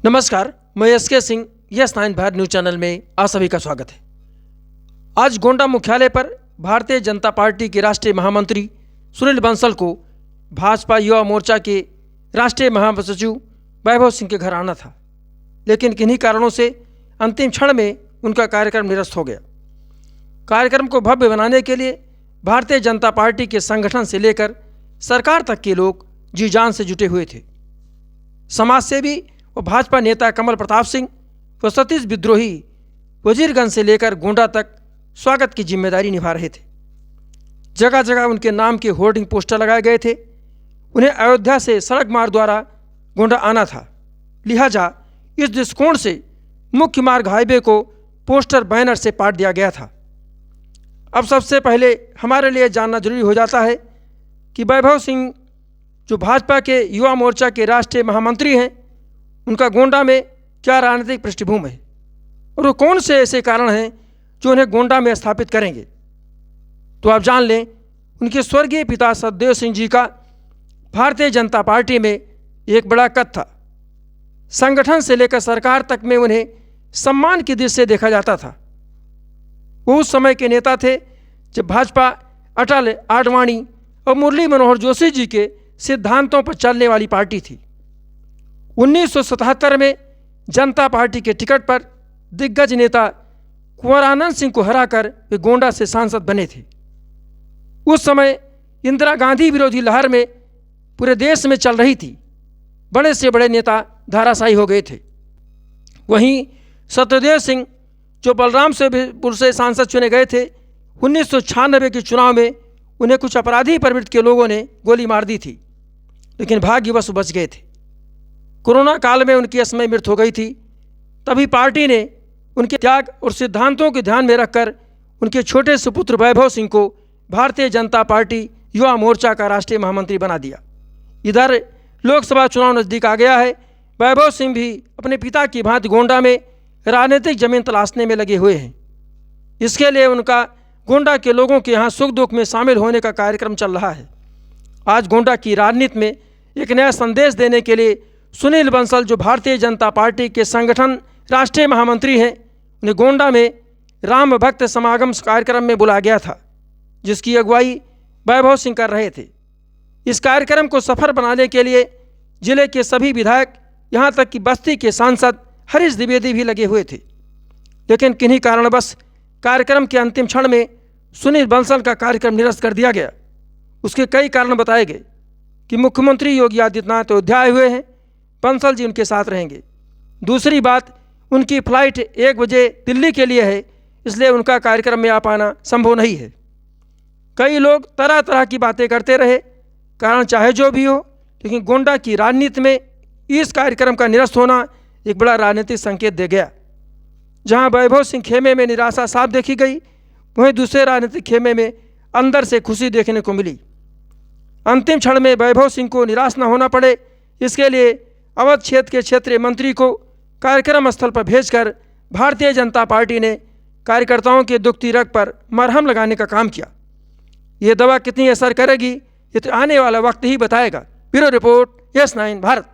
नमस्कार, मैं एसके सिंह, यस9 भारत न्यूज चैनल में आप सभी का स्वागत है। आज गोंडा मुख्यालय पर भारतीय जनता पार्टी के राष्ट्रीय महामंत्री सुनील बंसल को भाजपा युवा मोर्चा के राष्ट्रीय महासचिव वैभव सिंह के घर आना था, लेकिन किन्हीं कारणों से अंतिम क्षण में उनका कार्यक्रम निरस्त हो गया। कार्यक्रम को भव्य बनाने के लिए भारतीय जनता पार्टी के संगठन से लेकर सरकार तक के लोग जी जान से जुटे हुए थे। समाजसेवी और भाजपा नेता कमल प्रताप सिंह व सतीश विद्रोही वजीरगंज से लेकर गोंडा तक स्वागत की जिम्मेदारी निभा रहे थे। जगह जगह उनके नाम के होर्डिंग पोस्टर लगाए गए थे। उन्हें अयोध्या से सड़क मार्ग द्वारा गोंडा आना था, लिहाजा इस दृष्टिकोण से मुख्य मार्ग हाईवे को पोस्टर बैनर से पाट दिया गया था। अब सबसे पहले हमारे लिए जानना जरूरी हो जाता है कि वैभव सिंह जो भाजपा के युवा मोर्चा के राष्ट्रीय महामंत्री हैं, उनका गोंडा में क्या राजनीतिक पृष्ठभूमि है और वो कौन से ऐसे कारण हैं जो उन्हें गोंडा में स्थापित करेंगे। तो आप जान लें, उनके स्वर्गीय पिता सतदेव सिंह जी का भारतीय जनता पार्टी में एक बड़ा कद था। संगठन से लेकर सरकार तक में उन्हें सम्मान की दृष्टि से देखा जाता था। वो उस समय के नेता थे जब भाजपा अटल, आडवाणी और मुरली मनोहर जोशी जी के सिद्धांतों पर चलने वाली पार्टी थी। 1977 में जनता पार्टी के टिकट पर दिग्गज नेता कुंवर आनंद सिंह को हराकर वे गोंडा से सांसद बने थे। उस समय इंदिरा गांधी विरोधी लहर में पूरे देश में चल रही थी। बड़े से बड़े नेता धाराशायी हो गए थे। वहीं सत्यदेव सिंह जो बलरामपुर से सांसद चुने गए थे, 1996 के चुनाव में उन्हें कुछ अपराधी प्रवृत्ति के लोगों ने गोली मार दी थी, लेकिन भाग्यवश बच गए थे। कोरोना काल में उनकी असमय मृत्यु हो गई थी। तभी पार्टी ने उनके त्याग और सिद्धांतों को ध्यान में रखकर उनके छोटे सुपुत्र वैभव सिंह को भारतीय जनता पार्टी युवा मोर्चा का राष्ट्रीय महामंत्री बना दिया। इधर लोकसभा चुनाव नज़दीक आ गया है। वैभव सिंह भी अपने पिता की भांति गोंडा में राजनीतिक जमीन तलाशने में लगे हुए हैं। इसके लिए उनका गोंडा के लोगों के यहाँ सुख दुख में शामिल होने का कार्यक्रम चल रहा है। आज गोंडा की राजनीति में एक नया संदेश देने के लिए सुनील बंसल जो भारतीय जनता पार्टी के संगठन राष्ट्रीय महामंत्री हैं, उन्हें गोंडा में राम भक्त समागम कार्यक्रम में बुलाया गया था, जिसकी अगुवाई वैभव सिंह कर रहे थे। इस कार्यक्रम को सफल बनाने के लिए जिले के सभी विधायक, यहाँ तक कि बस्ती के सांसद हरीश द्विवेदी भी लगे हुए थे, लेकिन किन्हीं कारणवश कार्यक्रम के अंतिम क्षण में सुनील बंसल का कार्यक्रम निरस्त कर दिया गया। उसके कई कारण बताए गए कि मुख्यमंत्री योगी आदित्यनाथ अयोध्या आए हुए हैं, बंसल जी उनके साथ रहेंगे। दूसरी बात, उनकी फ्लाइट 1 बजे दिल्ली के लिए है, इसलिए उनका कार्यक्रम में आ पाना संभव नहीं है। कई लोग तरह तरह की बातें करते रहे, कारण चाहे जो भी हो, लेकिन गोंडा की राजनीति में इस कार्यक्रम का निरस्त होना एक बड़ा राजनीतिक संकेत दे गया। जहां वैभव सिंह खेमे में निराशा साफ देखी गई, वहीं दूसरे राजनीतिक खेमे में अंदर से खुशी देखने को मिली। अंतिम क्षण में वैभव सिंह को निराश न होना पड़े, इसके लिए अवध क्षेत्र के क्षेत्रीय मंत्री को कार्यक्रम स्थल पर भेजकर भारतीय जनता पार्टी ने कार्यकर्ताओं के दुखती रग पर मरहम लगाने का काम किया। ये दवा कितनी असर करेगी, ये तो आने वाला वक्त ही बताएगा। ब्यूरो रिपोर्ट, यस9 भारत।